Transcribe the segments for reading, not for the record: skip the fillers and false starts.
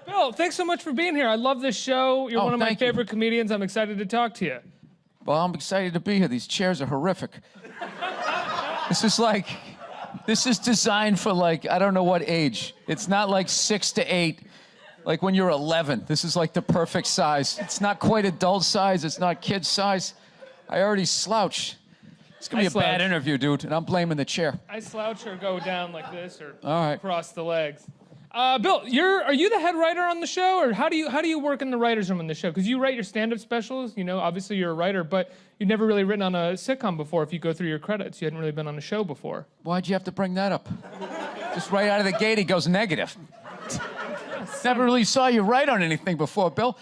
Bill, thanks so much for being here. I love this show. You're one of my favorite comedians. I'm excited to talk to you. Well, I'm excited to be here. These chairs are horrific. This is designed for like, I don't know what age. It's not like 6 to 8, like when you're 11. This is like the perfect size. It's not quite adult size. It's not kid size. I already slouch. It's gonna be a bad interview, dude, and I'm blaming the chair. I slouch or go down like this or All right. Cross the legs. Bill, are you the head writer on the show, or how do you work in the writers' room on the show? Because you write your stand-up specials, you know, obviously you're a writer, but you've never really written on a sitcom before. If you go through your credits, you hadn't really been on a show before. Why'd you have to bring that up? Just right out of the gate, he goes negative. Never really saw you write on anything before, Bill.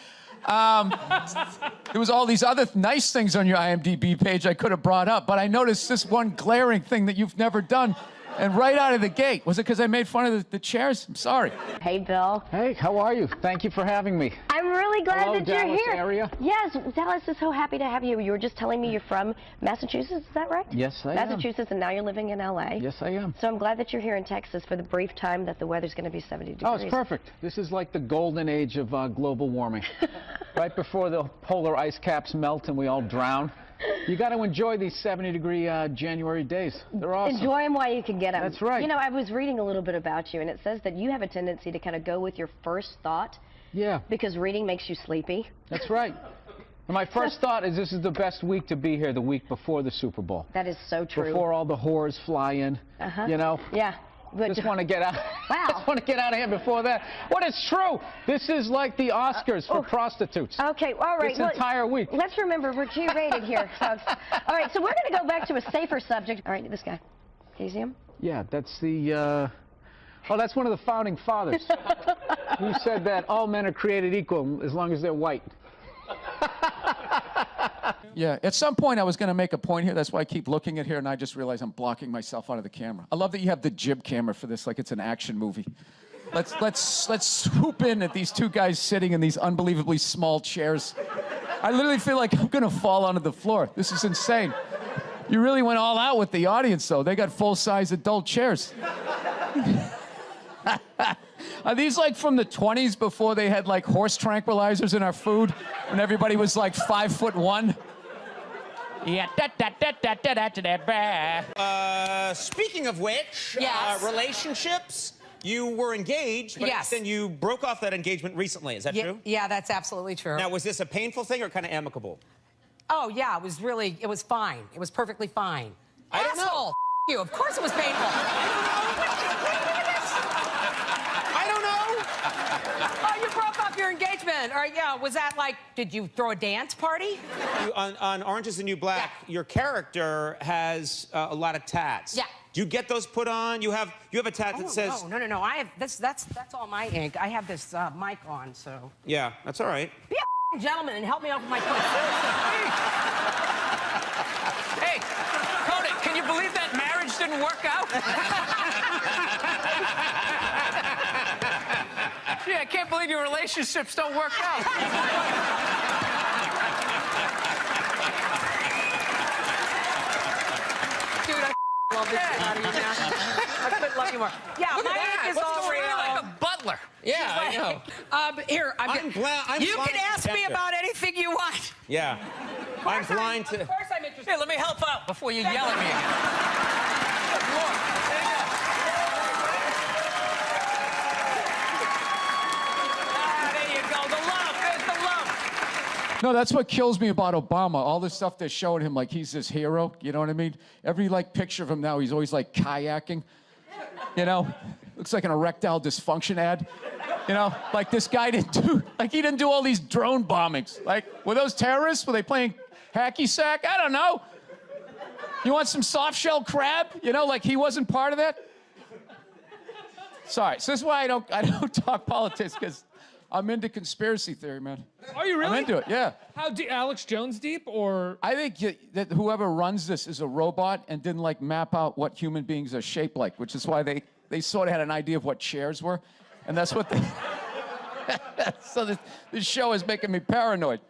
There was all these other nice things on your IMDb page I could have brought up, but I noticed this one glaring thing that you've never done. And right out of the gate, was it because I made fun of the chairs? I'm sorry. Hey, Bill. Hey, how are you? Thank you for having me. I'm really glad Hello, that you're Dallas here. Area? Yes, Dallas is so happy to have you. You were just telling me you're from Massachusetts, is that right? Yes, I am. Massachusetts, and now you're living in LA. Yes, I am. So I'm glad that you're here in Texas for the brief time that the weather's going to be 70 degrees. Oh, it's perfect. This is like the golden age of global warming. Right before the polar ice caps melt and we all drown. You got to enjoy these 70-degree January days. They're awesome. Enjoy them while you can get them. That's right. You know, I was reading a little bit about you, and it says that you have a tendency to kind of go with your first thought. Yeah. Because reading makes you sleepy. That's right. And my first thought is this is the best week to be here, the week before the Super Bowl. That is so true. Before all the whores fly in, you know? Yeah. But Just want to get out. Wow. Just want to get out of here before that. What is true? This is like the Oscars for prostitutes. Okay, all right. This entire week. Let's remember we're G-rated here, folks. All right, so we're going to go back to a safer subject. All right, this guy. Can you see him? Yeah, that's the. Oh, that's one of the founding fathers. Who said that all men are created equal as long as they're white. Yeah, at some point I was going to make a point here. That's why I keep looking at here, and I just realized I'm blocking myself out of the camera. I love that you have the jib camera for this, like it's an action movie. Let's swoop in at these two guys sitting in these unbelievably small chairs. I literally feel like I'm going to fall onto the floor. This is insane. You really went all out with the audience, though. They got full-size adult chairs. Are these like from the 20s before they had like horse tranquilizers in our food? When everybody was like 5'1"? Yeah, speaking of which, Yes. relationships, you were engaged, but Yes. then you broke off that engagement recently. Is that true? Yeah, that's absolutely true. Now, was this a painful thing or kind of amicable? Oh, yeah, it was fine. It was perfectly fine. I don't know. Asshole, you. Of course it was painful. I don't know. Oh, you broke off your engagement. Or, yeah, was that like, did you throw a dance party? On Orange is the New Black, your character has a lot of tats. Yeah. Do you get those put on? You have a tat that says... No. I have that's all my ink. I have this mic on, so. Yeah, that's all right. Be a gentleman and help me out with my point. Hey, Cody, can you believe that marriage didn't work out? Gee, I can't believe your relationships don't work out. Dude, I love this shit out of you now. I couldn't love you more. Yeah, Look at my that. ink is What's all going real. on? Like a butler. Yeah, I know. Here, I'm you blind can ask to me attention. about anything you want. Yeah. I'm blind to... Of course I'm interested. Here, let me help out before you yell at me again. Good Lord. There you go. There you go. The love. There's the love. No, that's what kills me about Obama. All this stuff they're showing him like he's this hero, you know what I mean? Every like picture of him now, he's always like kayaking, you know? Looks like an erectile dysfunction ad. You know, like this guy didn't do, like he didn't do all these drone bombings. Like, were those terrorists? Were they playing hacky sack? I don't know. You want some soft shell crab? You know, like he wasn't part of that? Sorry, so this is why I don't talk politics, because I'm into conspiracy theory, man. Are you really? I'm into it, yeah. How deep? Alex Jones deep, or? I think that whoever runs this is a robot and didn't like map out what human beings are shaped like, which is why they sort of had an idea of what chairs were. And that's what they... So this show is making me paranoid.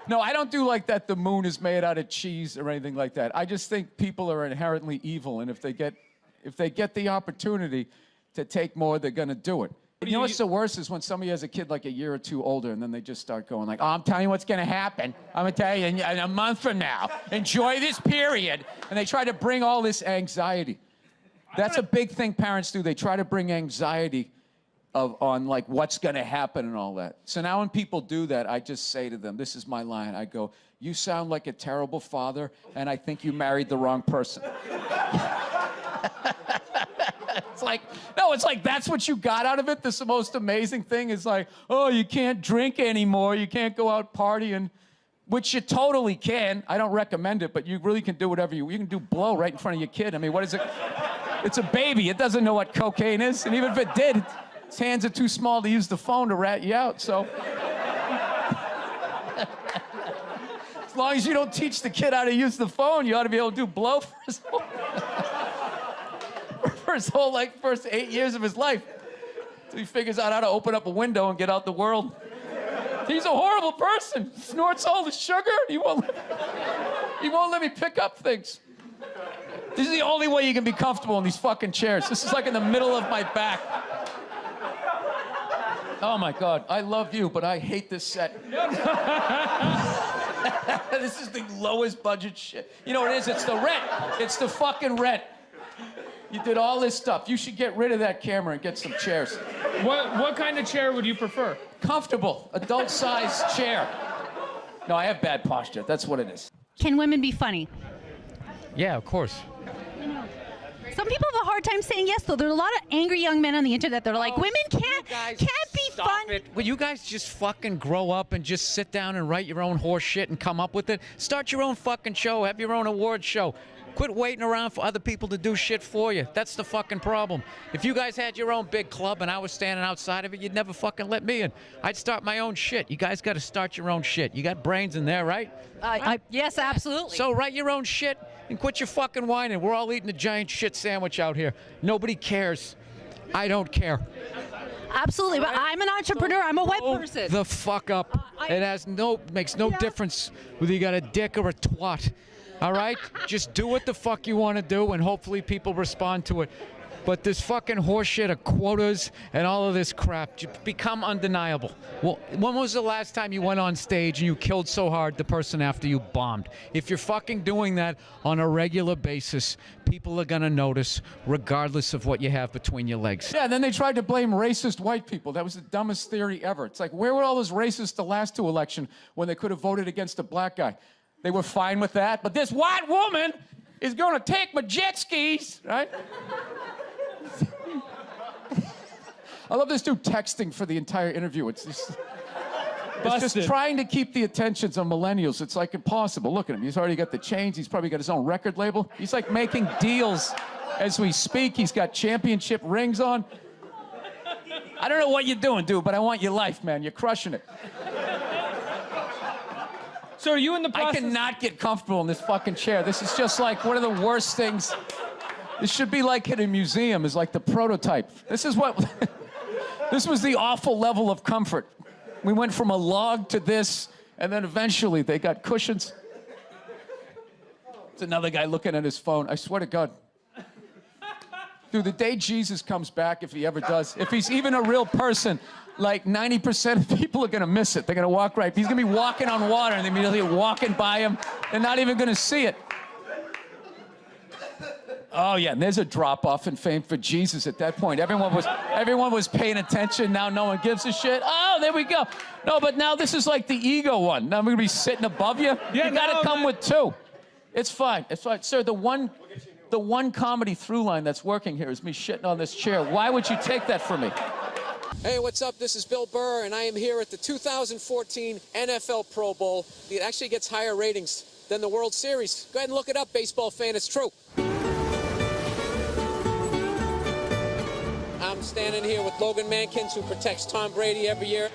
No, I don't do like that the moon is made out of cheese or anything like that. I just think people are inherently evil, and if they get the opportunity to take more, they're gonna do it. You know what's the worst is when somebody has a kid like a year or two older, and then they just start going like, "Oh, I'm telling you what's going to happen. I'm going to tell you in a month from now. Enjoy this period." And they try to bring all this anxiety. That's a big thing parents do. They try to bring anxiety on like what's going to happen and all that. So now when people do that, I just say to them, this is my line. I go, "You sound like a terrible father, and I think you married the wrong person." It's like that's what you got out of it. This is the most amazing thing is like, oh, you can't drink anymore. You can't go out partying, which you totally can. I don't recommend it, but you really can do whatever you can do blow right in front of your kid. I mean, what is it? It's a baby. It doesn't know what cocaine is. And even if it did, its hands are too small to use the phone to rat you out. So as long as you don't teach the kid how to use the phone, you ought to be able to do blow for his whole first 8 years of his life. So he figures out how to open up a window and get out the world. He's a horrible person. Snorts all the sugar. He won't let me pick up things. This is the only way you can be comfortable in these fucking chairs. This is like in the middle of my back. Oh my God, I love you, but I hate this set. This is the lowest budget shit. You know what it is? It's the rent. It's the fucking rent. You did all this stuff. You should get rid of that camera and get some chairs. What kind of chair would you prefer? Comfortable, adult-sized chair. No, I have bad posture. That's what it is. Can women be funny? Yeah, of course. Some people have a hard time saying yes, though. There are a lot of angry young men on the internet that are like, women can't be fun. Will you guys just fucking grow up and just sit down and write your own horse shit and come up with it? Start your own fucking show. Have your own award show. Quit waiting around for other people to do shit for you. That's the fucking problem. If you guys had your own big club and I was standing outside of it, you'd never fucking let me in. I'd start my own shit. You guys got to start your own shit. You got brains in there, right? Yes, absolutely. So write your own shit and quit your fucking whining. We're all eating a giant shit sandwich out here. Nobody cares. I don't care. Absolutely, but I'm an entrepreneur. I'm a white person. The fuck up. It makes no difference whether you got a dick or a twat. All right? Just do what the fuck you want to do, and hopefully people respond to it. But this fucking horseshit of quotas and all of this crap become undeniable. Well, when was the last time you went on stage and you killed so hard the person after you bombed? If you're fucking doing that on a regular basis, people are gonna notice regardless of what you have between your legs. Yeah, and then they tried to blame racist white people. That was the dumbest theory ever. It's like, where were all those racists the last two elections when they could have voted against a black guy? They were fine with that, but this white woman is gonna take my jet skis, right? I love this dude texting for the entire interview. It's just trying to keep the attentions of millennials. It's like impossible. Look at him. He's already got the chains. He's probably got his own record label. He's like making deals as we speak. He's got championship rings on. I don't know what you're doing, dude, but I want your life, man. You're crushing it. So are you in the process? I cannot get comfortable in this fucking chair. This is just like one of the worst things. This should be like in a museum, is like the prototype. This is what, this was the awful level of comfort. We went from a log to this, and then eventually they got cushions. It's another guy looking at his phone. I swear to God. Dude, the day Jesus comes back, if he ever does, if he's even a real person, like 90% of people are gonna miss it. They're gonna walk right. He's gonna be walking on water and they're immediately walking by him. They're not even gonna see it. Oh yeah, and there's a drop-off in fame for Jesus at that point. Everyone was paying attention. Now no one gives a shit. Oh, there we go. No, but now this is like the ego one. Now I'm gonna be sitting above you. Yeah, you gotta come man. with two. It's fine. It's fine, sir. The one comedy through line that's working here is me shitting on this chair. Why would you take that from me? Hey, what's up? This is Bill Burr, and I am here at the 2014 NFL Pro Bowl. It actually gets higher ratings than the World Series. Go ahead and look it up, baseball fan. It's true. I'm standing here with Logan Mankins, who protects Tom Brady every year.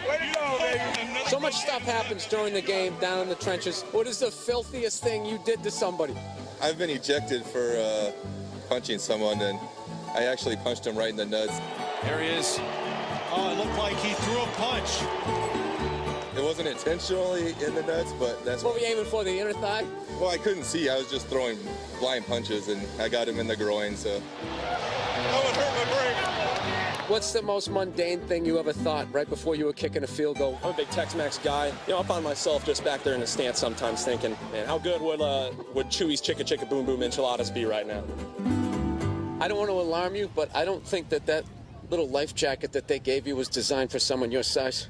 Way to go, baby. So much stuff happens during the game down in the trenches. What is the filthiest thing you did to somebody? I've been ejected for punching someone, and I actually punched him right in the nuts. There he is. Oh, it looked like he threw a punch. It wasn't intentionally in the nuts, but that's What were you aiming for, the inner thigh? Well, I couldn't see. I was just throwing blind punches, and I got him in the groin, so. Oh, it hurt my brain. What's the most mundane thing you ever thought right before you were kicking a field goal? I'm a big Tex-Mex guy. You know, I find myself just back there in the stands sometimes thinking, man, how good would Chewy's Chicka Chicka Boom Boom enchiladas be right now? I don't want to alarm you, but I don't think that little life jacket that they gave you was designed for someone your size.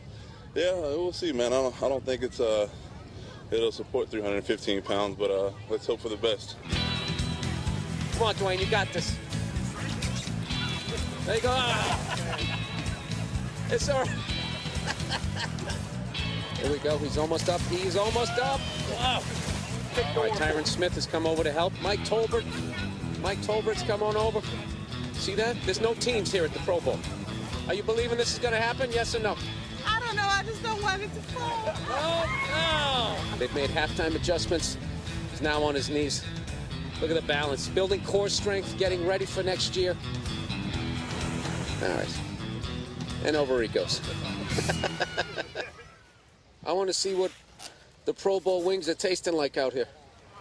Yeah, we'll see, man. I don't think it'll support 315 pounds, but let's hope for the best. Come on, Dwayne, you got this. There you go. It's all right. Here we go. He's almost up. He's almost up. Wow. All right, Tyron Smith has come over to help. Mike Tolbert's come on over. See that? There's no teams here at the Pro Bowl. Are you believing this is going to happen? Yes or no? I don't know. I just don't want it to fall. Oh, no. They've made halftime adjustments. He's now on his knees. Look at the balance. Building core strength, getting ready for next year. All right. And over he goes. I want to see what the Pro Bowl wings are tasting like out here.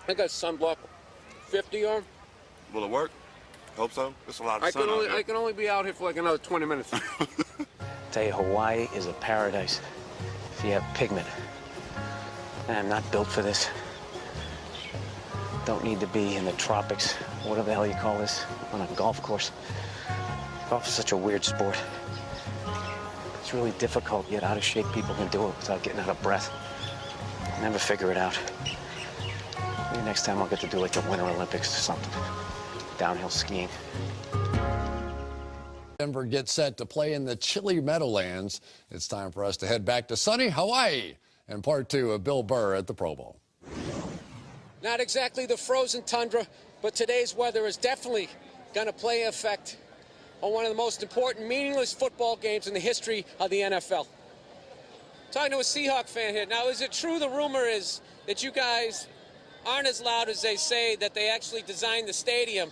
I got sunblock. 50 on. Will it work? Hope so. It's a lot of sun out here. I can only be out here for like another 20 minutes. Tell you, Hawaii is a paradise if you have pigment. And I'm not built for this. Don't need to be in the tropics, whatever the hell you call this, on a golf course. Golf is such a weird sport. It's really difficult, yet out of shape people can do it without getting out of breath. Never figure it out. Maybe next time I'll get to do like the Winter Olympics or something. Downhill skiing. Denver gets set to play in the chilly Meadowlands. It's time for us to head back to sunny Hawaii and part 2 of Bill Burr at the Pro Bowl. Not exactly the frozen tundra, but today's weather is definitely going to play an effect on one of the most important, meaningless football games in the history of the NFL. Talking to a Seahawk fan here. Now, is it true the rumor is that you guys aren't as loud as they say, that they actually designed the stadium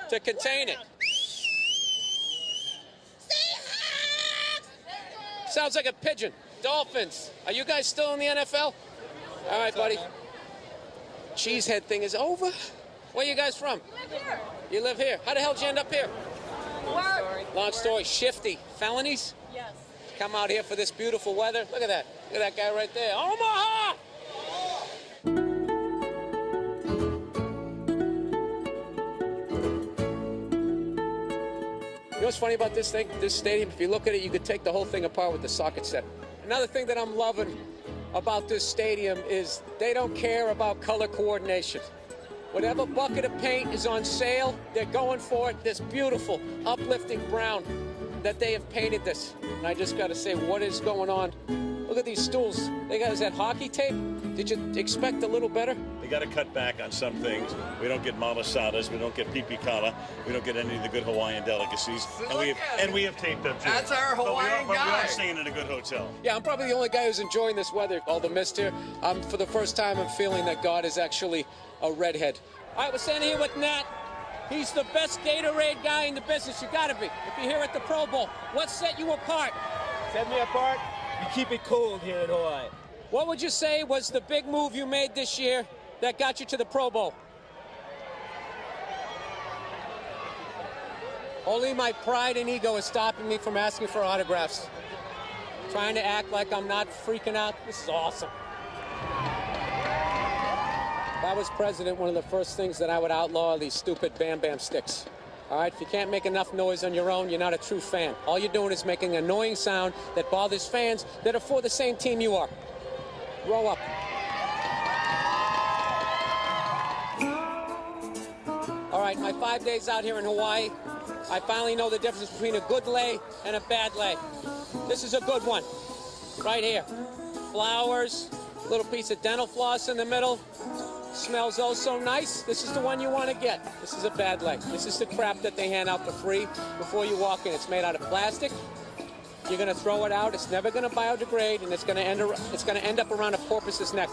to contain it? Sounds like a pigeon. Dolphins. Are you guys still in the NFL? All right, buddy. Cheesehead thing is over. Where are you guys from? You live here. How the hell did you end up here? Long story. Shifty. Felonies? Yes. Come out here for this beautiful weather. Look at that. Look at that guy right there. Omaha! You know what's funny about this thing, this stadium? If you look at it, you could take the whole thing apart with the socket set. Another thing that I'm loving about this stadium is they don't care about color coordination. Whatever bucket of paint is on sale, they're going for it. This beautiful, uplifting brown that they have painted this. And I just got to say, what is going on? Look at these stools. They got, is that hockey tape? Did you expect a little better? We got to cut back on some things. We don't get malasadas. We don't get pipi kala. We don't get any of the good Hawaiian delicacies. And we have taped up too. That's our Hawaiian guy. But we are guy. staying in a good hotel. Yeah, I'm probably the only guy who's enjoying this weather. All the mist here. For the first time, I'm feeling that God is actually a redhead. All right, we're standing here with Nat. He's the best Gatorade guy in the business. You got to be. If you're here at the Pro Bowl, what set you apart? Set me apart? You keep it cold here in Hawaii. What would you say was the big move you made this year that got you to the Pro Bowl? Only my pride and ego is stopping me from asking for autographs. Trying to act like I'm not freaking out. This is awesome. If I was president, one of the first things that I would outlaw are these stupid Bam Bam sticks. All right, if you can't make enough noise on your own, you're not a true fan. All you're doing is making an annoying sound that bothers fans that are for the same team you are. Grow up. All right, my 5 days out here in Hawaii, I finally know the difference between a good lay and a bad lay. This is a good one, right here. Flowers, little piece of dental floss in the middle. Smells oh so nice. This is the one you want to get. This is a bad lay. This is the crap that they hand out for free before you walk in. It's made out of plastic. You're going to throw it out. It's never going to biodegrade, and it's going to end up around a porpoise's neck.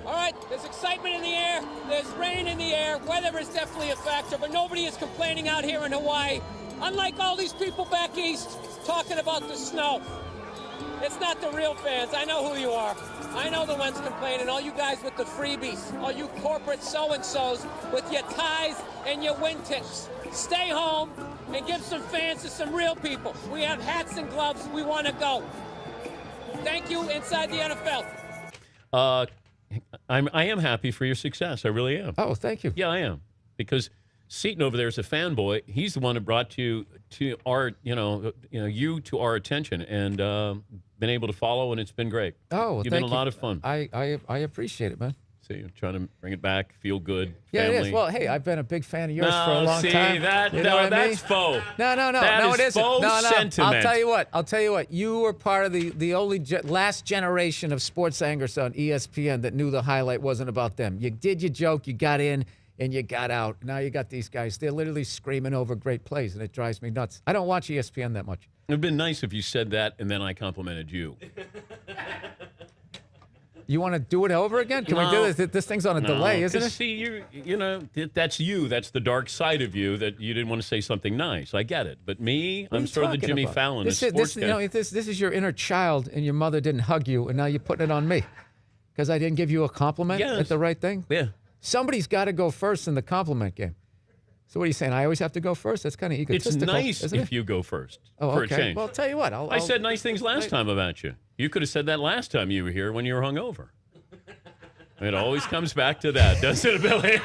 All right, there's excitement in the air. There's rain in the air. Weather is definitely a factor, but nobody is complaining out here in Hawaii. Unlike all these people back east talking about the snow. It's not the real fans. I know who you are. I know the ones complaining, all you guys with the freebies, all you corporate so-and-sos with your ties and your wingtips. Stay home and give some fans to some real people. We have hats and gloves. We want to go. Thank you, Inside the NFL. I am happy for your success. I really am. Oh, thank you. Yeah, I am. Because Seton over there is a fanboy. He's the one that brought you to our, you to our attention, and been able to follow, and it's been great. Oh, well, You've been a lot of fun. I appreciate it, man. See, you're trying to bring it back, feel good. Yeah, family. it is. Well, hey, I've been a big fan of yours for a long time. That's faux. No, That it is isn't. faux No, sentiment. I'll tell you what. You were part of the only last generation of sports anchors on ESPN that knew the highlight wasn't about them. You did your joke, you got in, and you got out. Now you got these guys. They're literally screaming over great plays, and it drives me nuts. I don't watch ESPN that much. It would have been nice if you said that, and then I complimented you. You want to do it over again? Can we do this? This thing's on a delay, isn't it? See, that's you. That's the dark side of you that you didn't want to say something nice. I get it. But me, I'm sort of the Jimmy Fallon of sports guy. This is your inner child, and your mother didn't hug you, and now you're putting it on me because I didn't give you a compliment at the right thing? Yeah. Somebody's got to go first in the compliment game. So what are you saying? I always have to go first? That's kind of egotistical. It's nice isn't it? if you go first for a change. Well, I'll tell you what. I said nice things last time about you. You could have said that last time you were here when you were hungover. It always comes back to that, doesn't it, Billy?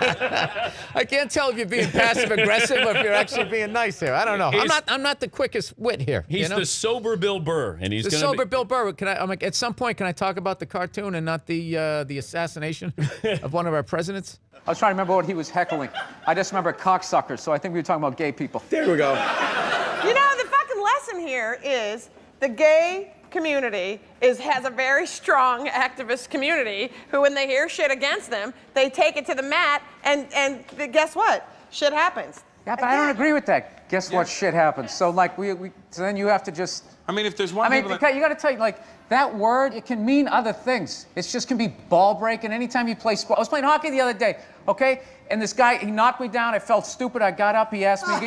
I can't tell if you're being passive-aggressive or if you're actually being nice here. I don't know. I'm not the quickest wit here. He's the sober Bill Burr, and he's Bill Burr. At some point, can I talk about the cartoon and not the assassination of one of our presidents? I was trying to remember what he was heckling. I just remember cocksuckers, so I think we were talking about gay people. There we go. You know, the fucking lesson here is the gay community has a very strong activist community who, when they hear shit against them, they take it to the mat, and guess what? Shit happens. Yeah, but I don't agree with that. Guess what? Shit happens. So like so then you have to just. I mean, if there's one. you got to tell you, like, that word, it can mean other things. It just can be ball breaking. Anytime you play sport. I was playing hockey the other day, okay? And this guy, he knocked me down. I felt stupid. I got up. He asked me.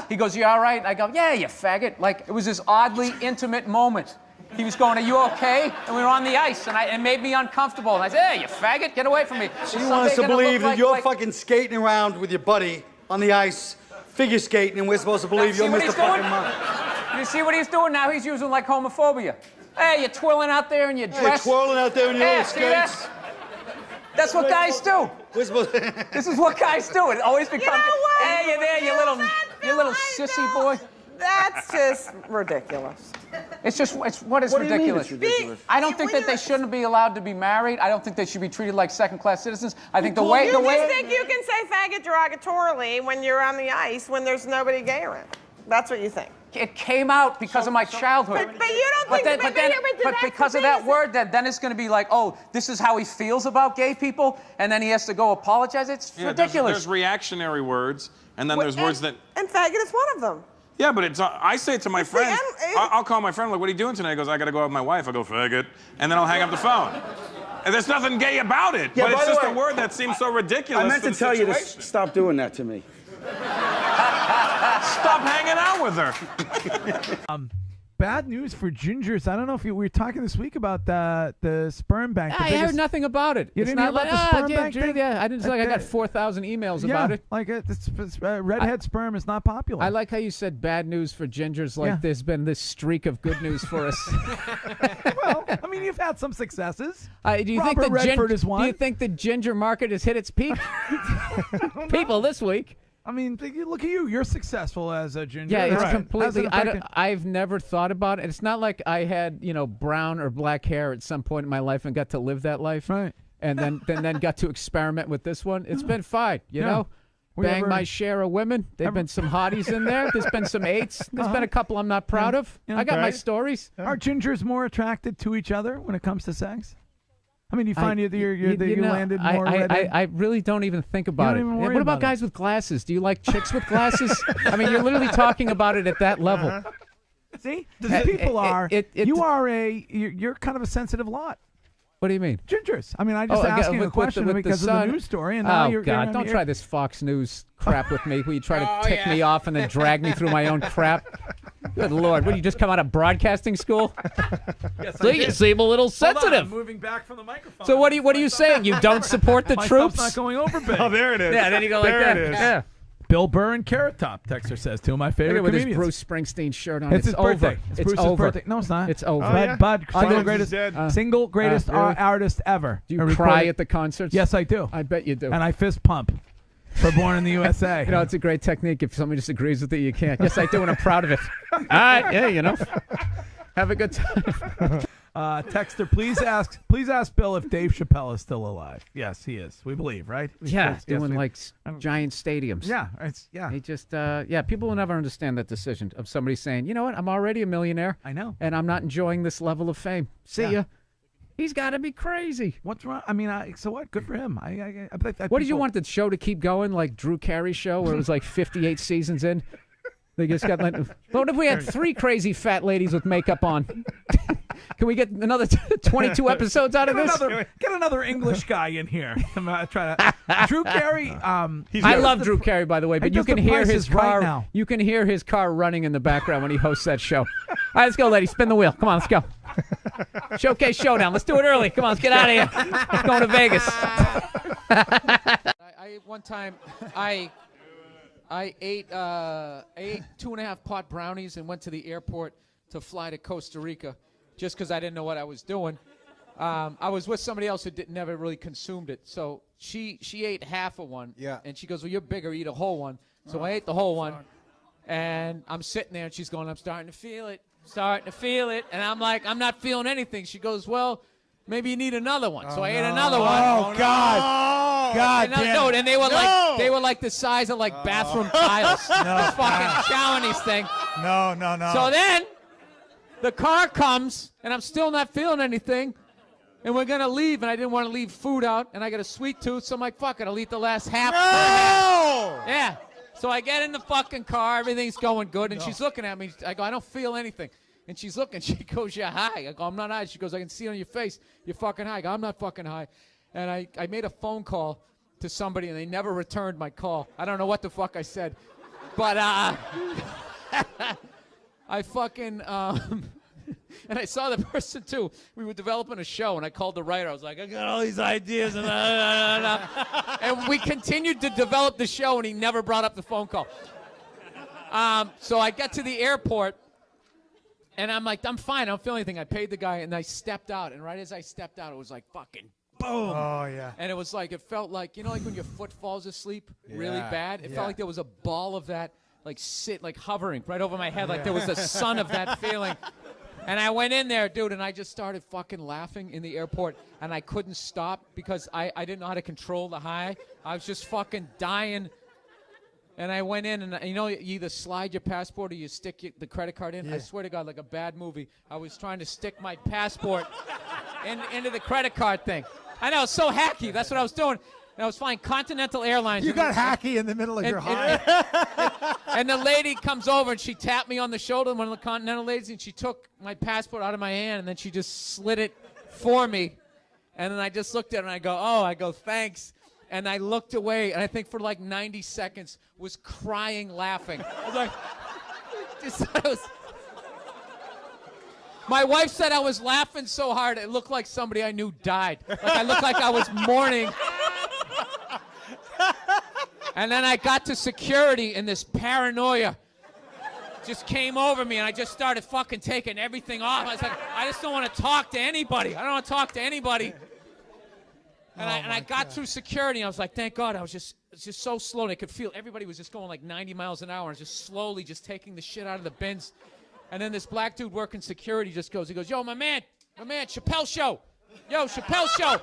He goes, you all right? And I go, yeah, you faggot. Like, it was this oddly intimate moment. He was going, are you okay? And we were on the ice, and it made me uncomfortable. And I said, hey, you faggot, get away from me. So you want us to believe that you're fucking skating around with your buddy on the ice, figure skating, and we're supposed to believe you're Mr. Fucking Monk. You see what he's doing now? He's using, like, homophobia. Hey, you're twirling out there in your dress. You're twirling out there in your little skates. That? That's what guys do. This is what guys do. It always becomes, hey, you're there, you little sissy boy. That's just ridiculous. What is ridiculous? I don't think that they shouldn't be allowed to be married. I don't think they should be treated like second-class citizens. I think the way. You just think you can say faggot derogatorily when you're on the ice when there's nobody gay around. That's what you think. It came out because of my childhood. But you don't think. But because of that word, then it's going to be like, oh, this is how he feels about gay people, and then he has to go apologize. It's ridiculous. There's reactionary words, and then there's words that. And faggot is one of them. Yeah, but I say it to my friends. I'll call my friend, like, what are you doing tonight? He goes, I got to go out with my wife. I go, faggot. And then I'll hang up the phone. And there's nothing gay about it. Yeah, but it's just a word that seems so ridiculous. I meant to tell you to stop doing that to me. Stop hanging out with her. Bad news for gingers. I don't know if we were talking this week about the sperm bank. I heard nothing about it. You it's didn't hear not about the sperm bank thing? Yeah, I didn't. I got 4,000 emails about it. Like redhead sperm is not popular. I like how you said bad news for gingers. Like there's been this streak of good news for us. Well, I mean, you've had some successes. Do you think the ginger market has hit its peak? People this week. I mean, look at you. You're successful as a ginger. Yeah, it's completely. I've never thought about it. It's not like I had, brown or black hair at some point in my life and got to live that life. Right. And then got to experiment with this one. It's been fine, you know. Bang my share of women. There've been some hotties in there. There's been some eights. There's been a couple I'm not proud of. I got my stories. Are gingers more attracted to each other when it comes to sex? I mean, you find you landed more redhead? I really don't even think about it. What about guys with glasses? Do you like chicks with glasses? I mean, you're literally talking about it at that level. See? You're kind of a sensitive lot. What do you mean? Gingers. I mean, I just asking a question because of the news story. And now you're God, don't try this Fox News crap with me where you try to tick me off and then drag me through my own crap. Good Lord. What, you just come out of broadcasting school? Yes, So I you did. seem a little Hold on, sensitive. I'm moving back from the microphone. So what are you saying? You don't support the My troops? stuff's not going over big. Oh, there it is. Yeah, then you go like There that. it is. Yeah. Bill Burr and Carrot Top, Texter says, two of my Look favorite at with his comedians. Bruce Springsteen shirt on. It's his over. birthday. It's Bruce's over. birthday. No, it's not. It's over. Oh, yeah? Bud, Single single greatest really? artist ever. Do you I cry recorded- at the concerts? Yes, I do. I bet you do. And I fist pump for Born in the USA. You know, it's a great technique. If somebody disagrees with it, you can't. Yes, I do, and I'm proud of it. All right, yeah, you know. Have a good time. Texter, please ask Bill if Dave Chappelle is still alive. Yes, he is. We believe, right? Yeah, Yes, doing we- like giant stadiums. Yeah, He just, people will never understand that decision of somebody saying, you know what, I'm already a millionaire. I know. And I'm not enjoying this level of fame. See ya. He's got to be crazy. What's wrong? I mean, so what? Good for him. I What did you want the show to keep going, like Drew Carey's show, where it was like 58 seasons in? They just got like, what if we had 3 crazy fat ladies with makeup on? Can we get another 22 episodes out of this? Get another English guy in here. Try to. Drew Carey. I love Drew Carey, by the way, but you can hear his car. right now. You can hear his car running in the background when he hosts that show. All right, let's go, ladies. Spin the wheel. Come on, let's go. Showcase Showdown. Let's do it early. Come on, let's get out of here. Let's go to Vegas. One time I ate 2.5 pot brownies and went to the airport to fly to Costa Rica just because I didn't know what I was doing. I was with somebody else who never really consumed it. So she ate half of one. Yeah. And she goes, well, you're bigger. Eat a whole one. So I ate the whole one. And I'm sitting there and she's going, I'm starting to feel it. Starting to feel it. And I'm like, I'm not feeling anything. She goes, well, maybe you need another one. So I ate another one. Oh, God. God damn. No, and they were like the size of like bathroom tiles. Just fucking chowing these things. No. So then the car comes and I'm still not feeling anything. And we're gonna leave, and I didn't want to leave food out, and I got a sweet tooth, so I'm like, fuck it, I'll eat the last half. No! Yeah. So I get in the fucking car, everything's going good, and she's looking at me. I go, I don't feel anything. And she's looking, she goes, you're high. I go, I'm not high. She goes, I can see it on your face. You're fucking high. I go, I'm not fucking high. And I made a phone call to somebody, and they never returned my call. I don't know what the fuck I said. But I fucking, and I saw the person, too. We were developing a show, and I called the writer. I was like, I got all these ideas. And we continued to develop the show, and he never brought up the phone call. So I got to the airport, and I'm like, I'm fine. I don't feel anything. I paid the guy, and I stepped out. And right as I stepped out, it was like fucking boom. Oh, yeah. And it was like, it felt like, you know, like when your foot falls asleep really Yeah, bad? It yeah. felt like there was a ball of that, like hovering right over my head. Like there was a sun of that feeling. And I went in there, dude, and I just started fucking laughing in the airport, and I couldn't stop because I didn't know how to control the high. I was just fucking dying. And I went in, and you know, you either slide your passport or you stick the credit card in. Yeah. I swear to God, like a bad movie, I was trying to stick my passport into the credit card thing. I know, it's so hacky. That's what I was doing. And I was flying Continental Airlines. You got hacky in the middle of your high. And the lady comes over, and she tapped me on the shoulder, one of the Continental ladies, and she took my passport out of my hand, and then she just slid it for me. And then I just looked at her, and I go, thanks. And I looked away, and I think for like 90 seconds was crying, laughing. I was like, my wife said I was laughing so hard, it looked like somebody I knew died. Like I looked like I was mourning. And then I got to security, and this paranoia just came over me, and I just started fucking taking everything off. I was like, I just don't want to talk to anybody. I don't want to talk to anybody. And I got through security, and I was like, thank God. It's just so slow, and I could feel everybody was just going like 90 miles an hour and just slowly just taking the shit out of the bins. And then this black dude working security he goes, yo, my man, Chappelle show. Yo, Chappelle show.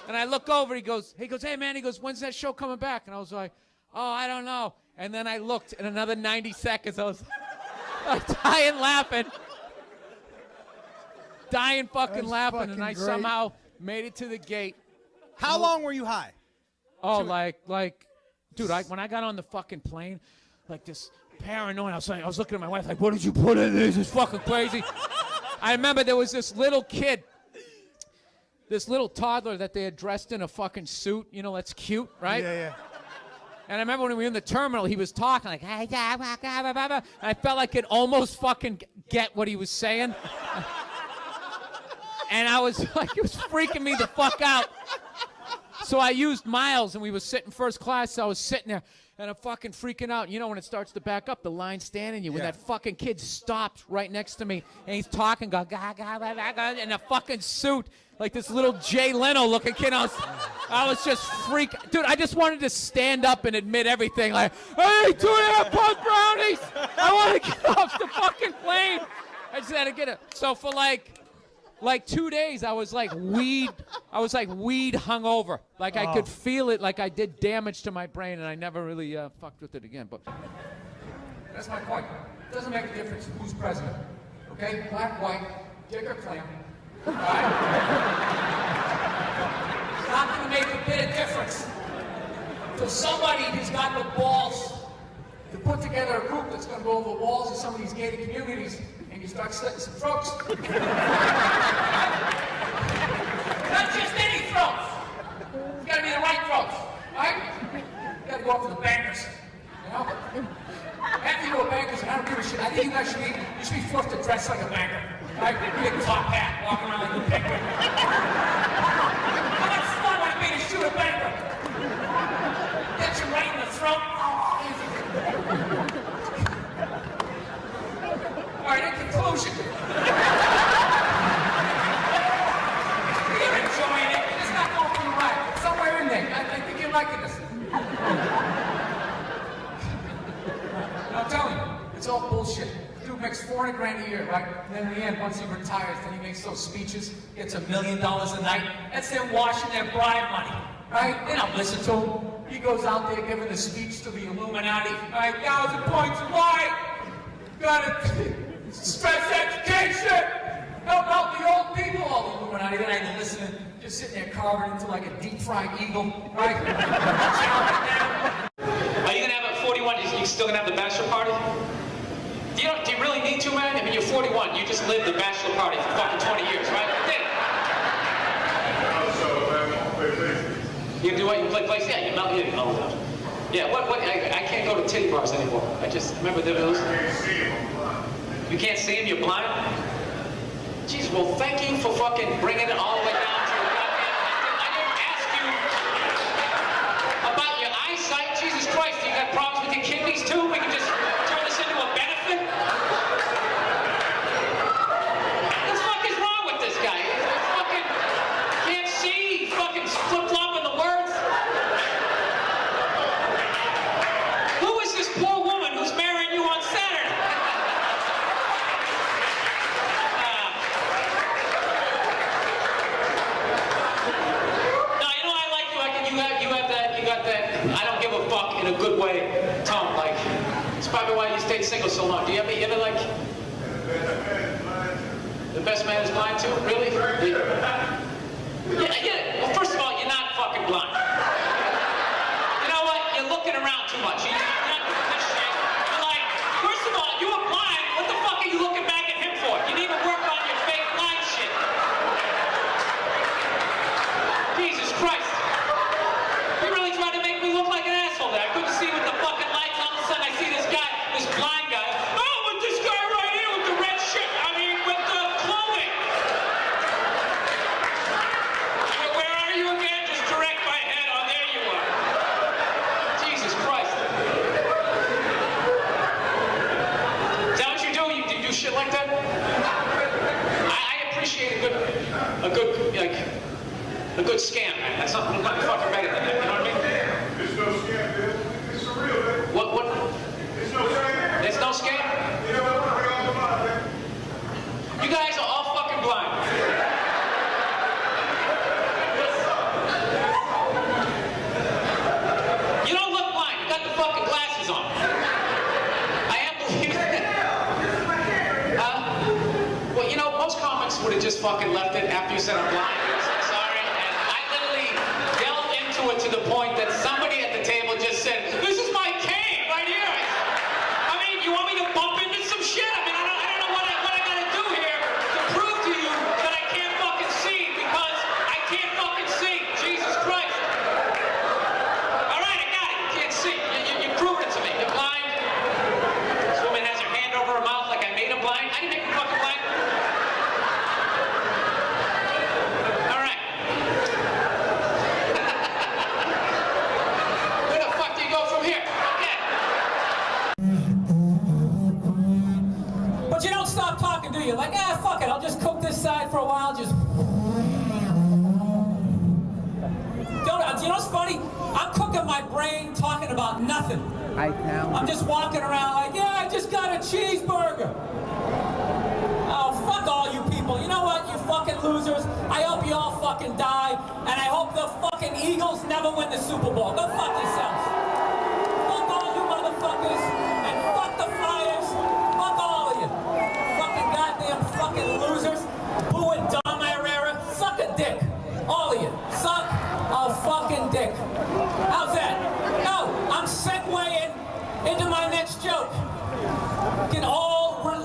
And I look over, he goes, hey, man, when's that show coming back? And I was like, oh, I don't know. And then I looked, in another 90 seconds, I was like dying laughing. Dying fucking laughing, and I somehow made it to the gate. How long were you high? Oh, dude, when I got on the fucking plane, like this paranoid, I was looking at my wife like, what did you put in this? It's fucking crazy. I remember there was this little kid, this little toddler that they had dressed in a fucking suit. You know, that's cute, right? Yeah. And I remember when we were in the terminal, he was talking like, and I felt like I could almost fucking get what he was saying. And I was like, it was freaking me the fuck out. So I used Miles, and we were sitting first class, so I was sitting there, and I'm fucking freaking out. You know when it starts to back up, the line's standing you. When that fucking kid stopped right next to me, and he's talking, in a fucking suit, like this little Jay Leno looking kid. I was just freaking. Dude, I just wanted to stand up and admit everything. Like, hey, 2.5 punk brownies! I want to get off the fucking plane. I just had to get it. So for like 2 days, I was like weed hungover. Like I could feel it, like I did damage to my brain, and I never really fucked with it again. But that's my point. It doesn't make a difference who's president. Okay, black, white, dick or clam. All right? It's not going to make a bit of difference. So somebody who's got the balls to put together a group that's going to go over the walls of some of these gated communities, and you start slitting some throats. Not just any throats. It's got to be the right throats, right? You got to go up to the bankers, you know? After you go to bankers, I don't give a shit. I think you guys should be forced to dress like a banker, right? Be a top hat, walking around like a banker. How much fun would it be to shoot a banker? Get you right in the throat. All right, in conclusion. You're enjoying it. It's not going for you right. Somewhere in there. I think you're liking this. I'm telling you, it's all bullshit. Dude makes $400 grand a year, right? And then in the end, once he retires, then he makes those speeches, gets $1 million a night. That's them washing their bribe money, right? They don't listen to him. He goes out there giving a speech to the Illuminati. All right, 1,000 points of light. Gotta stress education. Help out the old people. All the Illuminati, they ain't listening. Just sitting there carving into like a deep-fried eagle, right? Are you gonna have at 41? You still gonna have the bachelor party? Do you really need to, man? I mean, you're 41. You just lived the bachelor party for fucking 20 years, right? You do what? You play place? Yeah, you melt it. Yeah. What? I can't go to titty bars anymore. I just remember those. You can't see him. You're blind. Jeez. Well, thank you for fucking bringing it all the way down to your goddamn. I didn't ask you about your eyesight. Jesus Christ, you got problems with your kidneys too? We can just turn this into a benefit. What the fuck is wrong with this guy? He fucking can't see. He's fucking flip-flopping the words. Who is this poor woman who's marrying you on Saturday? I don't give a fuck in a good way tone. Like, it's probably why you stayed single so long. Do you ever like, the best man is blind too? Really? Yeah, I get it. Well, first of all, you're not fucking blind. You know what? You're looking around too much. You're not doing this shit. But like, first of all, you were blind. What the fuck are you looking back at him for? You need to work on your fake blind shit. Jesus Christ. Trying to make me look like an asshole there. I couldn't see with the fucking lights. All of a sudden I see this guy, this blind guy. Oh, with this guy right here with the red shit. I mean, with the clothing. Where are you again? Just direct my head. Oh, there you are. Jesus Christ. Is that what you do? You do shit like that? I appreciate a good scam, man. That's something fucking better than that. You know what I mean? It's no scam, dude. It's for real, man. What? It's no scam. It's no scam? You guys are all fucking blind. You don't look blind. You got the fucking glasses on. I am believing it. Well, you know, most comics would have just fucking left it after you said I'm blind. To the point that somebody at the table just said, "This is my cane right here." I mean, you want me to bump into some shit? I mean, I don't know what I gotta do here to prove to you that I can't fucking see, because I can't fucking see. Jesus Christ. All right, I got it. You can't see. do. You're like, fuck it, I'll just cook this side for a while, just... You know what's funny? I'm cooking my brain talking about nothing. I'm just walking around like, I just got a cheeseburger. Oh, fuck all you people. You know what, you fucking losers? I hope you all fucking die, and I hope the fucking Eagles never win the Super Bowl. Go fuck yourselves. Fuck all you motherfuckers, and fuck the Flyers. Fuck all of you. Fucking goddamn fucking losers. Boo and Dom Herrera. Suck a dick. All of you. Suck a fucking dick. How's that? No, I'm segueing into my next joke. You can all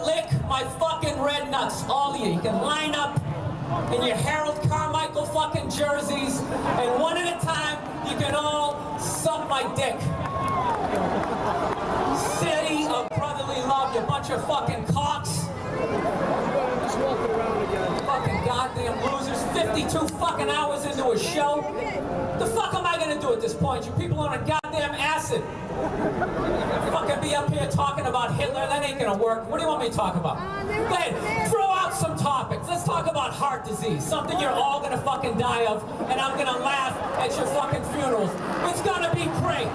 lick my fucking red nuts. All of you. You can line up in your Harold Carmichael fucking jerseys, and one at a time, you can all suck my dick. City of brotherly love, you bunch of fucking cocks. Just walking around again. Fucking goddamn losers. 52 fucking hours into a show. The fuck am I gonna do at this point? You people on a goddamn acid. Fucking be up here talking about Hitler. That ain't gonna work. What do you want me to talk about? Go ahead, throw out some topics. Let's talk about heart disease. Something you're all gonna fucking die of, and I'm gonna laugh at your fucking funerals. It's gonna be great.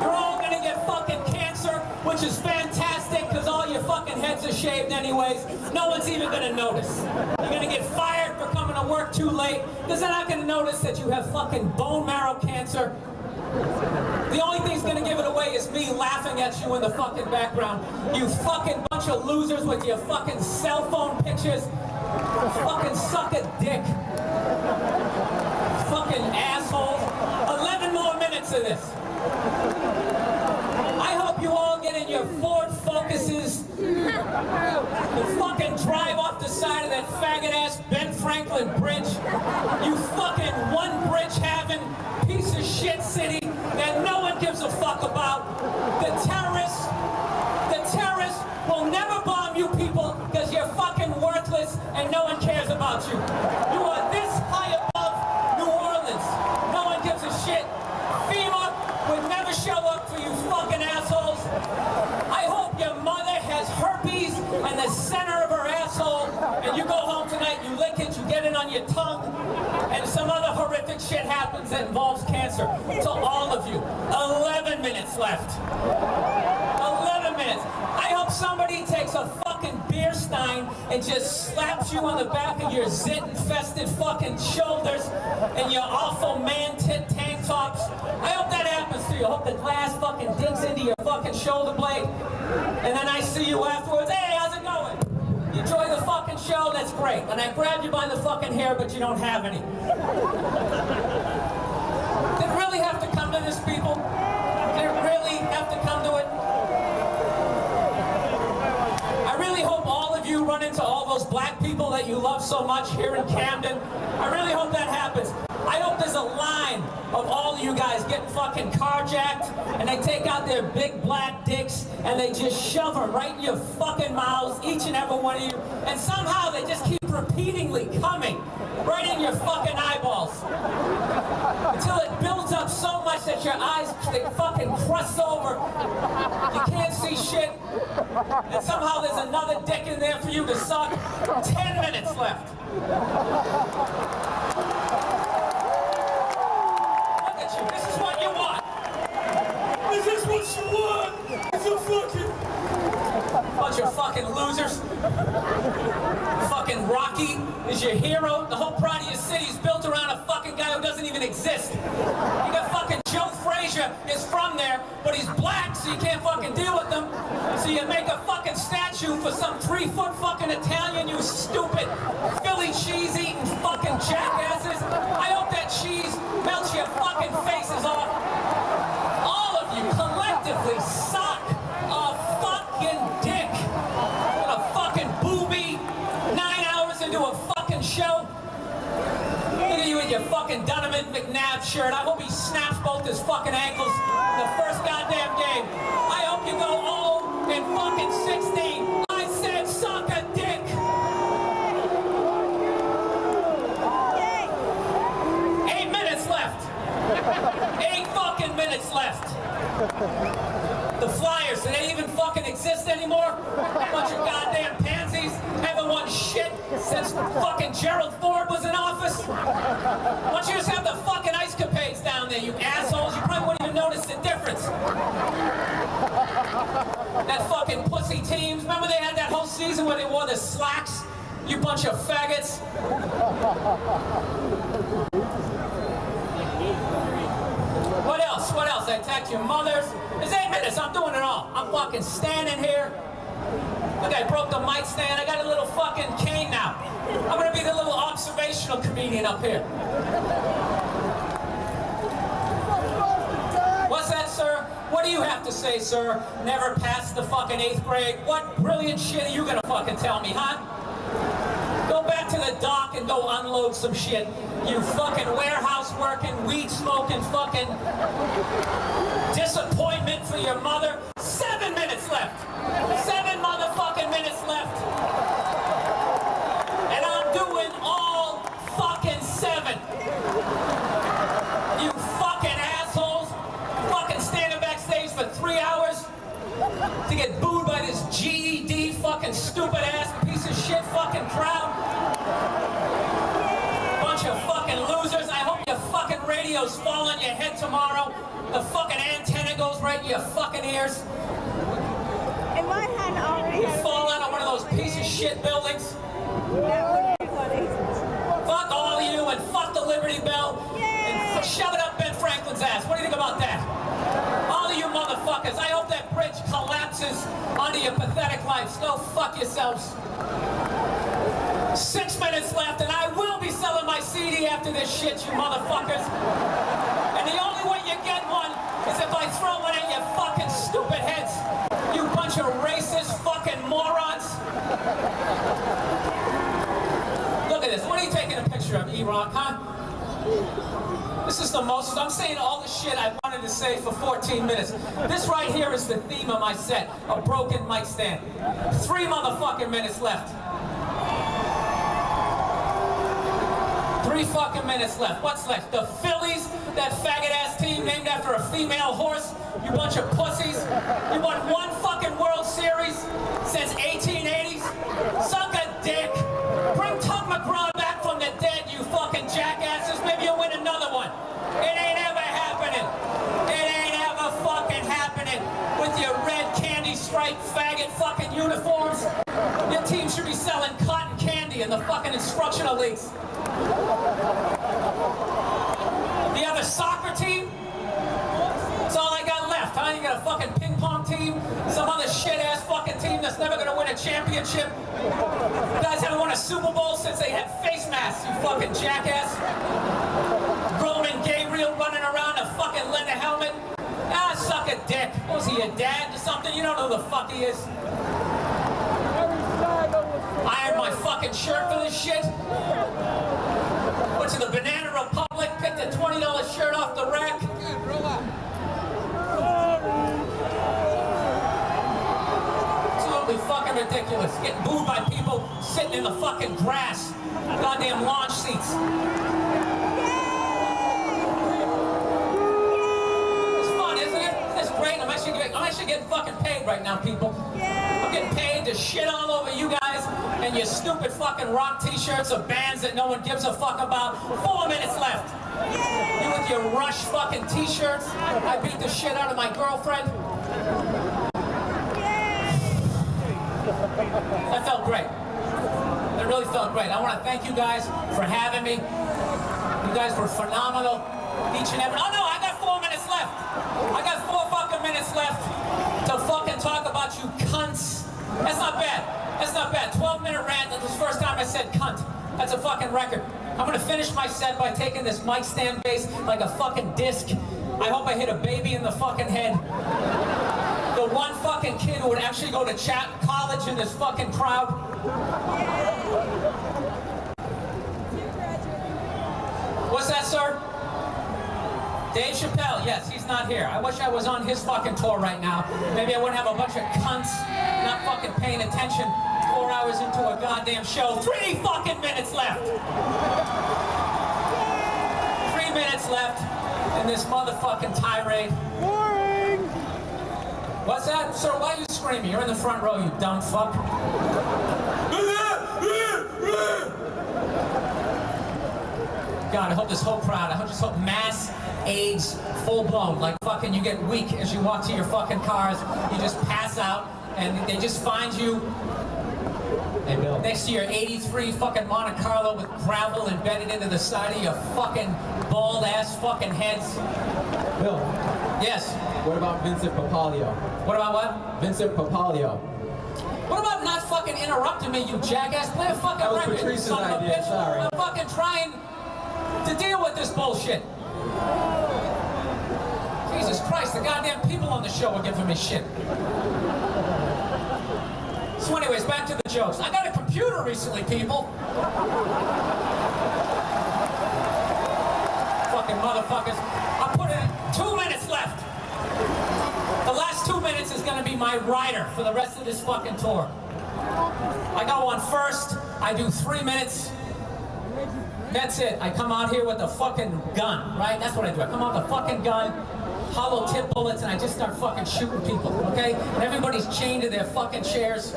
You're all gonna get fucking cancer, which is fantastic because all your fucking heads are shaved anyways. No one's even gonna notice. You're gonna get fired for coming to work too late because they're not gonna notice that you have fucking bone marrow cancer. The only thing's gonna give it away is me laughing at you in the fucking background. You fucking bunch of losers with your fucking cell phone pictures. Fucking suck a dick. Fucking assholes. 11 more minutes of this. I hope you all get in your Ford Focuses and fucking drive off the side of that faggot-ass Ben Franklin Bridge. You fucking one bridge having piece of shit city that no one gives a fuck about. The terrorists will never bomb you people because you're fucking worthless and no one cares about you. You are this high above New Orleans. No one gives a shit. FEMA would never show up for you fucking assholes. I hope your mother has herpes in the center of her asshole and you go home tonight, you lick it, you get it on your tongue, and some other horrific shit happens that involves cancer. To all of you. 11 minutes left. 11 minutes. I hope somebody takes a fucking beer stein and just slaps you on the back of your zit-infested fucking shoulders and your awful man-tit tank tops. I hope that happens to you. I hope the glass fucking digs into your fucking shoulder blade. And then I see you afterwards. Hey, how's it going? You enjoy the fucking show? That's great. And I grab you by the fucking hair, but you don't have any. Did it really have to come to this, people? Did it really have to come to it? I really hope all of you run into all those black people that you love so much here in Camden. I really hope that happens. I hope there's a line of all of you guys getting fucking carjacked and they take out their big black dicks and they just shove them right in your fucking mouths, each and every one of you, and somehow they just keep repeatedly coming right in your fucking eyeballs until it builds up so much that your eyes, they fucking crust over. You can't see shit, and somehow there's another dick in there for you to suck. 10 minutes left. This is what you want. Is this what you want? It's a fucking bunch of fucking losers. Fucking Rocky is your hero. The whole pride of your city is built around a fucking guy who doesn't even exist. You got fucking Joe Frazier is from there, but he's black, so you can't fucking deal with him. So you make a fucking statue for some 3-foot fucking Italian, you stupid Philly cheese eating fucking jackasses. I hope that cheese melts your fucking faces off. All of you collectively suck a fucking dick. What a fucking booby. 9 hours into a fucking show. Look at you in your fucking Donovan McNabb shirt. I hope he snaps both his fucking ankles in the first goddamn game. I hope you go 0 and fucking 16. I said suck a dick. 8 minutes left. 8 fucking minutes left. The Flyers, do they even fucking exist anymore? Bunch of goddamn pansies. Haven't won shit since fucking Gerald Ford was in office. Why don't you just have the fucking ice capades down there, you assholes? You probably wouldn't even notice the difference. That fucking pussy teams. Remember they had that whole season where they wore the slacks? You bunch of faggots. What else? What else? I attacked your mothers. It's 8 minutes. I'm doing it all. I'm fucking standing here. Look, I broke the mic stand. I got a little fucking cane now. I'm gonna be the little observational comedian up here. What's that, sir? What do you have to say, sir? Never passed the fucking 8th grade. What brilliant shit are you gonna fucking tell me, huh? Go back to the dock and go unload some shit. You fucking warehouse working, weed smoking, fucking disappointment for your mother. 7 minutes left. 7 motherfucking minutes left. And I'm doing all fucking 7. You fucking assholes. Fucking standing backstage for 3 hours to get booed by this GED fucking stupid ass piece of shit fucking crowd. Bunch of fucking losers. I hope your fucking radios fall on your head tomorrow. The fucking antenna goes right in your fucking ears. In my hand already. You fall out of one of those piece of shit buildings. Fuck all of you and fuck the Liberty Bell. And shove it up Ben Franklin's ass. What do you think about that? All of you motherfuckers, I hope that bridge collapses onto your pathetic lives. Go fuck yourselves. 6 minutes left, and I will be selling my CD after this shit, you motherfuckers. And the only way you get one is if I throw one at your fucking stupid heads. You bunch of racist fucking morons. Look at this. What are you taking a picture of, E-Rock, huh? This is the most, I'm saying all the shit I wanted to say for 14 minutes. This right here is the theme of my set, a broken mic stand. 3 motherfucking minutes left. 3 fucking minutes left. What's left? The Phillies, that faggot-ass team named after a female horse. You bunch of pussies. You won 1 fucking World Series since 1880s. Suck a dick. Bring Tug McGraw back from the dead, you fucking jackasses. Maybe you'll win another one. It ain't ever happening. It ain't ever fucking happening with your red candy striped faggot fucking uniforms. Your team should be selling cotton candy in the fucking instructional leagues. The other soccer team? That's all I got left, huh? You got a fucking ping pong team? Some other shit-ass fucking team that's never gonna win a championship? You guys haven't won a Super Bowl since they had face masks, you fucking jackass. Roman Gabriel running around a fucking leather helmet. Ah, suck a dick. Was he a dad or something? You don't know who the fuck he is. Ironed my fucking shirt for this shit. Went to the Banana Republic, picked a $20 shirt off the rack. Absolutely fucking ridiculous. Getting booed by people sitting in the fucking grass. Goddamn launch seats. It's fun, isn't it? It's great. I'm actually getting fucking paid right now, people. I'm getting paid to shit all over you guys and your stupid fucking rock t-shirts of bands that no one gives a fuck about. 4 minutes left. You with your Rush fucking t-shirts. I beat the shit out of my girlfriend. That felt great. It really felt great. I want to thank you guys for having me. You guys were phenomenal. Each and every... Oh no, I got 4 minutes left. I got 4 fucking minutes left to fucking talk about you cunts. That's not bad. That's not bad. 12-minute rant. That's the first time I said cunt. That's a fucking record. I'm gonna finish my set by taking this mic stand base like a fucking disc. I hope I hit a baby in the fucking head. The one fucking kid who would actually go to college in this fucking crowd. What's that, sir? Dave Chappelle, yes, he's not here. I wish I was on his fucking tour right now. Maybe I wouldn't have a bunch of cunts not fucking paying attention 4 hours into a goddamn show. 3 fucking minutes left. 3 minutes left in this motherfucking tirade. Boring. What's that? Sir, why are you screaming? You're in the front row, you dumb fuck. God, I hope this whole crowd, I just hope mass AIDS, full blown, like fucking you get weak as you walk to your fucking cars, you just pass out, and they just find you next to your 83 fucking Monte Carlo with gravel embedded into the side of your fucking bald ass fucking heads. Bill. Yes. What about Vincent Papalio? What about what? Vincent Papalio. What about not fucking interrupting me, you jackass? Play a fucking That was record, you Patrice's son of a idea, bitch. sorry. I'm fucking trying to deal with this bullshit. Jesus Christ, the goddamn people on the show are giving me shit. So anyways, back to the jokes. I got a computer recently, people. Fucking motherfuckers. I put in 2 minutes left. The last 2 minutes is gonna be my rider for the rest of this fucking tour. I go on first, I do 3 minutes. That's it. I come out here with a fucking gun, right? That's what I do. I come out with a fucking gun, hollow tip bullets, and I just start fucking shooting people, okay? And everybody's chained to their fucking chairs.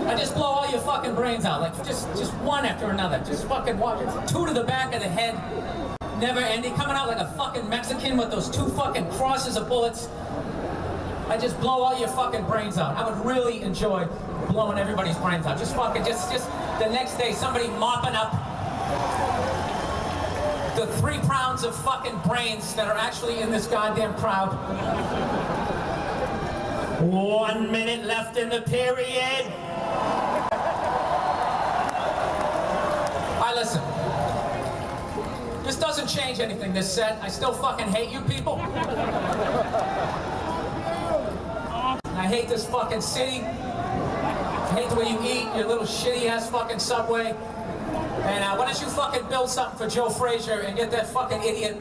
I just blow all your fucking brains out, like just one after another. Just fucking walk, 2 to the back of the head, never ending, coming out like a fucking Mexican with those 2 fucking crosses of bullets. I just blow all your fucking brains out. I would really enjoy blowing everybody's brains out. Just fucking, just the next day, somebody mopping up the 3 pounds of fucking brains that are actually in this goddamn crowd. 1 minute left in the period. All right, listen. This doesn't change anything, this set. I still fucking hate you people. I hate this fucking city. I hate the way you eat, your little shitty-ass fucking Subway. And why don't you fucking build something for Joe Frazier and get that fucking idiot.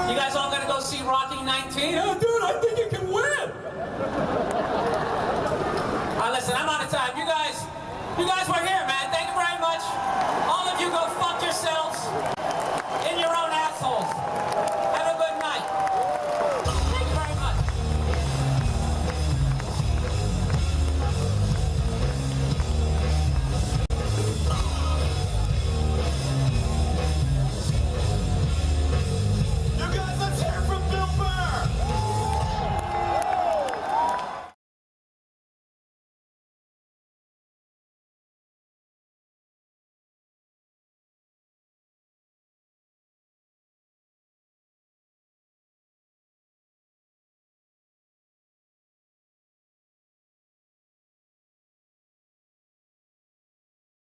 You guys all gonna go see Rocky 19? Oh, dude, I think you can win. All right, listen, I'm out of time. You guys were here, man.